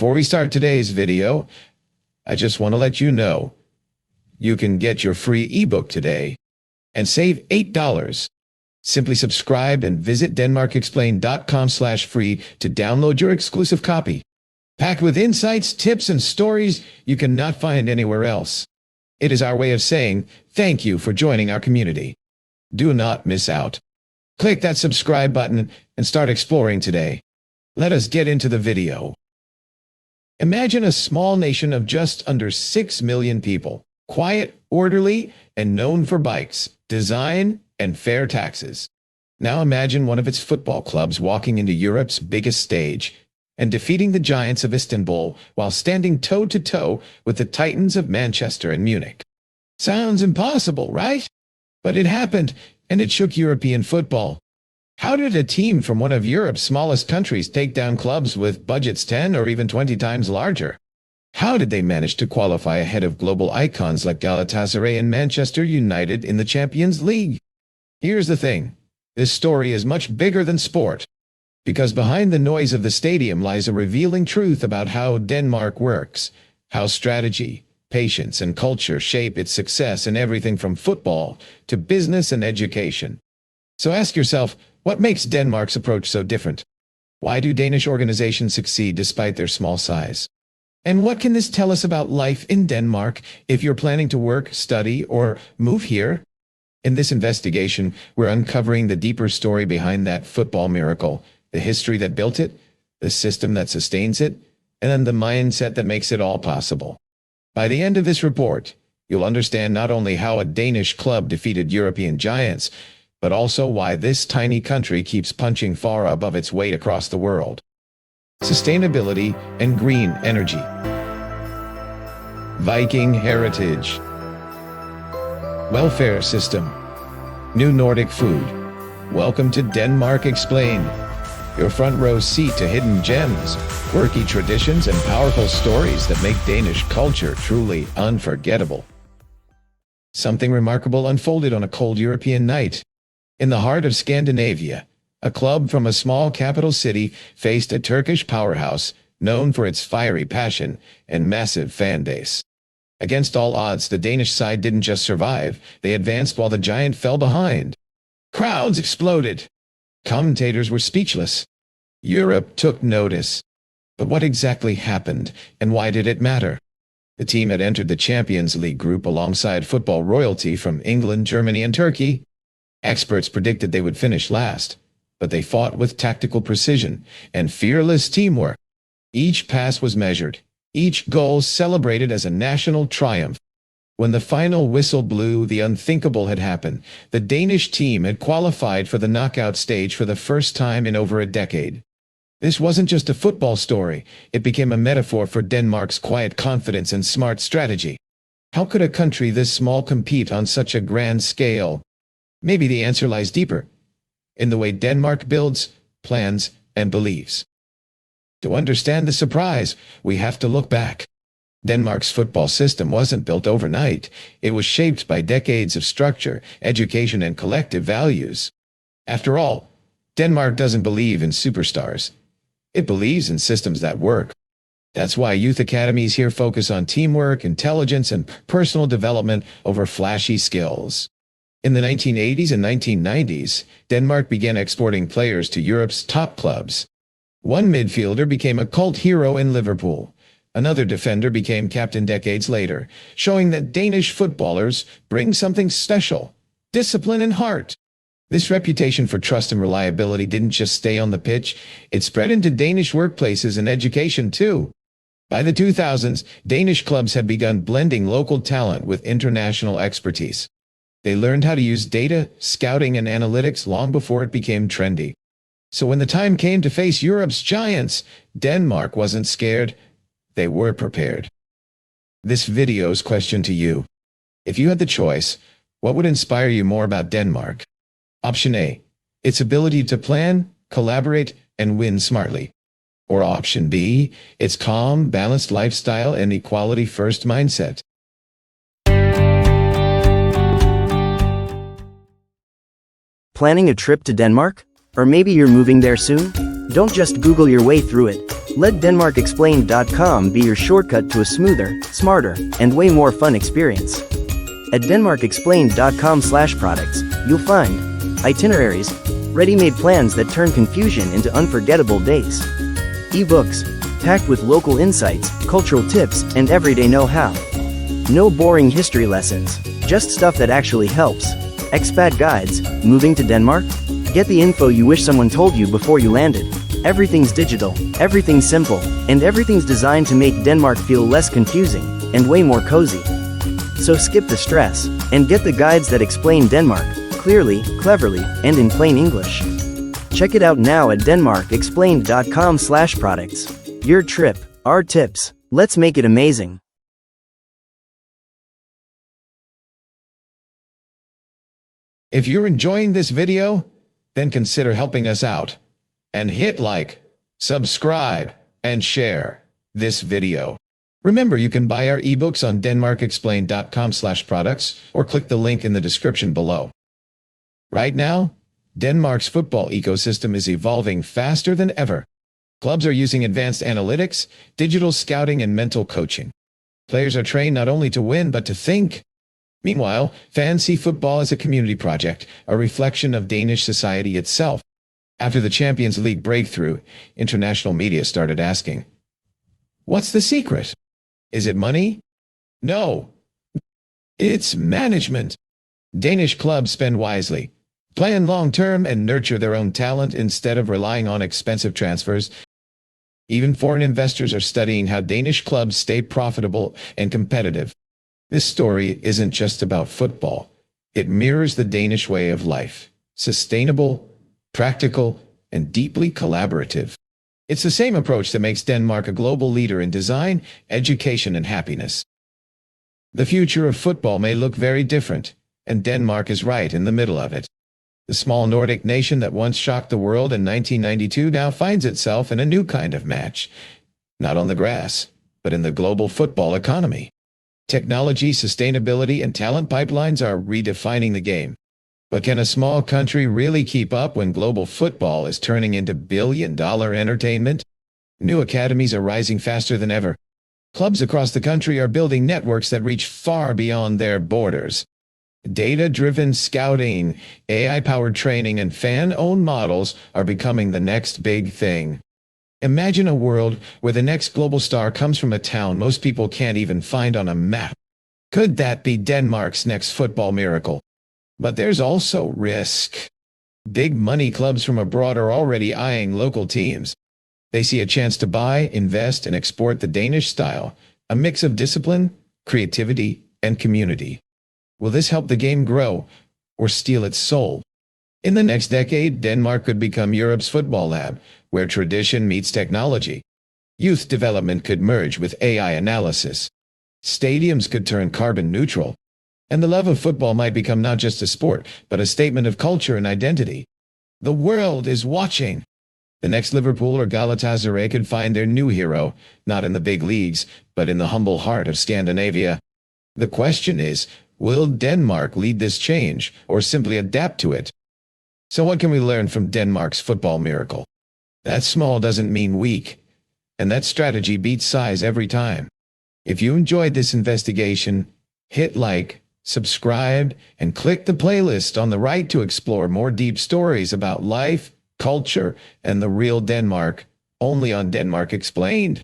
Before we start today's video, I just want to let you know you can get your free ebook today and save $8. Simply subscribe and visit denmarkexplained.com/free to download your exclusive copy, packed with insights, tips, and stories you cannot find anywhere else. It is our way of saying thank you for joining our community. Do not miss out. Click that subscribe button and start exploring today. Let us get into the video. Imagine a small nation of just under 6 million people, quiet, orderly, and known for bikes, design, and fair taxes. Now imagine one of its football clubs walking into Europe's biggest stage and defeating the giants of Istanbul while standing toe-to-toe with the titans of Manchester and Munich. Sounds impossible, right? But it happened, and it shook European football. How did a team from one of Europe's smallest countries take down clubs with budgets 10 or even 20 times larger? How did they manage to qualify ahead of global icons like Galatasaray and Manchester United in the Champions League? Here's the thing. This story is much bigger than sport, because behind the noise of the stadium lies a revealing truth about how Denmark works, how strategy, patience, and culture shape its success in everything from football to business and education. So ask yourself, what makes Denmark's approach so different? Why do Danish organizations succeed despite their small size? And what can this tell us about life in Denmark if you're planning to work, study, or move here? In this investigation, we're uncovering the deeper story behind that football miracle, the history that built it, the system that sustains it, and then the mindset that makes it all possible. By the end of this report, you'll understand not only how a Danish club defeated European giants, but also why this tiny country keeps punching far above its weight across the world. Sustainability and green energy. Viking heritage. Welfare system. New Nordic food. Welcome to Denmark Explained, your front row seat to hidden gems, quirky traditions, and powerful stories that make Danish culture truly unforgettable. Something remarkable unfolded on a cold European night. In the heart of Scandinavia, a club from a small capital city faced a Turkish powerhouse known for its fiery passion and massive fan base. Against all odds, the Danish side didn't just survive, they advanced while the giant fell behind. Crowds exploded. Commentators were speechless. Europe took notice. But what exactly happened, and why did it matter? The team had entered the Champions League group alongside football royalty from England, Germany, and Turkey. Experts predicted they would finish last, but they fought with tactical precision and fearless teamwork. Each pass was measured, each goal celebrated as a national triumph. When the final whistle blew, the unthinkable had happened. The Danish team had qualified for the knockout stage for the first time in over a decade. This wasn't just a football story, it became a metaphor for Denmark's quiet confidence and smart strategy. How could a country this small compete on such a grand scale? Maybe the answer lies deeper, in the way Denmark builds, plans, and believes. To understand the surprise, we have to look back. Denmark's football system wasn't built overnight. It was shaped by decades of structure, education, and collective values. After all, Denmark doesn't believe in superstars. It believes in systems that work. That's why youth academies here focus on teamwork, intelligence, and personal development over flashy skills. In the 1980s and 1990s, Denmark began exporting players to Europe's top clubs. One midfielder became a cult hero in Liverpool. Another defender became captain decades later, showing that Danish footballers bring something special: discipline and heart. This reputation for trust and reliability didn't just stay on the pitch, it spread into Danish workplaces and education too. By the 2000s, Danish clubs had begun blending local talent with international expertise. They learned how to use data, scouting, and analytics long before it became trendy. So when the time came to face Europe's giants, Denmark wasn't scared. They were prepared. This video's question to you: if you had the choice, what would inspire you more about Denmark? Option A, its ability to plan, collaborate, and win smartly. Or option B, its calm, balanced lifestyle and equality-first mindset. Planning a trip to Denmark? Or maybe you're moving there soon? Don't just Google your way through it. Let DenmarkExplained.com be your shortcut to a smoother, smarter, and way more fun experience. At DenmarkExplained.com/products, you'll find itineraries, ready-made plans that turn confusion into unforgettable days, eBooks, packed with local insights, cultural tips, and everyday know-how. No boring history lessons, just stuff that actually helps. Expat guides, moving to Denmark? Get the info you wish someone told you before you landed. Everything's digital, everything's simple, and everything's designed to make Denmark feel less confusing and way more cozy. So skip the stress and get the guides that explain Denmark clearly, cleverly, and in plain English. Check it out now at DenmarkExplained.com/products. Your trip, our tips. Let's make it amazing. If you're enjoying this video, then consider helping us out and hit like, subscribe, and share this video. Remember, you can buy our ebooks on DenmarkExplained.com/products or click the link in the description below. Right now, Denmark's football ecosystem is evolving faster than ever. Clubs are using advanced analytics, digital scouting, and mental coaching. Players are trained not only to win, but to think. Meanwhile, fans see football as a community project, a reflection of Danish society itself. After the Champions League breakthrough, international media started asking, what's the secret? Is it money? No. It's management. Danish clubs spend wisely, plan long-term, and nurture their own talent instead of relying on expensive transfers. Even foreign investors are studying how Danish clubs stay profitable and competitive. This story isn't just about football. It mirrors the Danish way of life: sustainable, practical, and deeply collaborative. It's the same approach that makes Denmark a global leader in design, education, and happiness. The future of football may look very different, and Denmark is right in the middle of it. The small Nordic nation that once shocked the world in 1992 now finds itself in a new kind of match, not on the grass, but in the global football economy. Technology, sustainability, and talent pipelines are redefining the game. But can a small country really keep up when global football is turning into billion-dollar entertainment? New academies are rising faster than ever. Clubs across the country are building networks that reach far beyond their borders. Data-driven scouting, AI-powered training, and fan-owned models are becoming the next big thing. Imagine a world where the next global star comes from a town most people can't even find on a map. Could that be Denmark's next football miracle? But there's also risk. Big money clubs from abroad are already eyeing local teams. They see a chance to buy, invest, and export the Danish style, a mix of discipline, creativity, and community. Will this help the game grow or steal its soul? In the next decade, Denmark could become Europe's football lab, where tradition meets technology. Youth development could merge with AI analysis. Stadiums could turn carbon neutral. And the love of football might become not just a sport, but a statement of culture and identity. The world is watching. The next Liverpool or Galatasaray could find their new hero, not in the big leagues, but in the humble heart of Scandinavia. The question is, will Denmark lead this change or simply adapt to it? So what can we learn from Denmark's football miracle? That small doesn't mean weak, and that strategy beats size every time. If you enjoyed this investigation, hit like, subscribe, and click the playlist on the right to explore more deep stories about life, culture, and the real Denmark, only on Denmark Explained.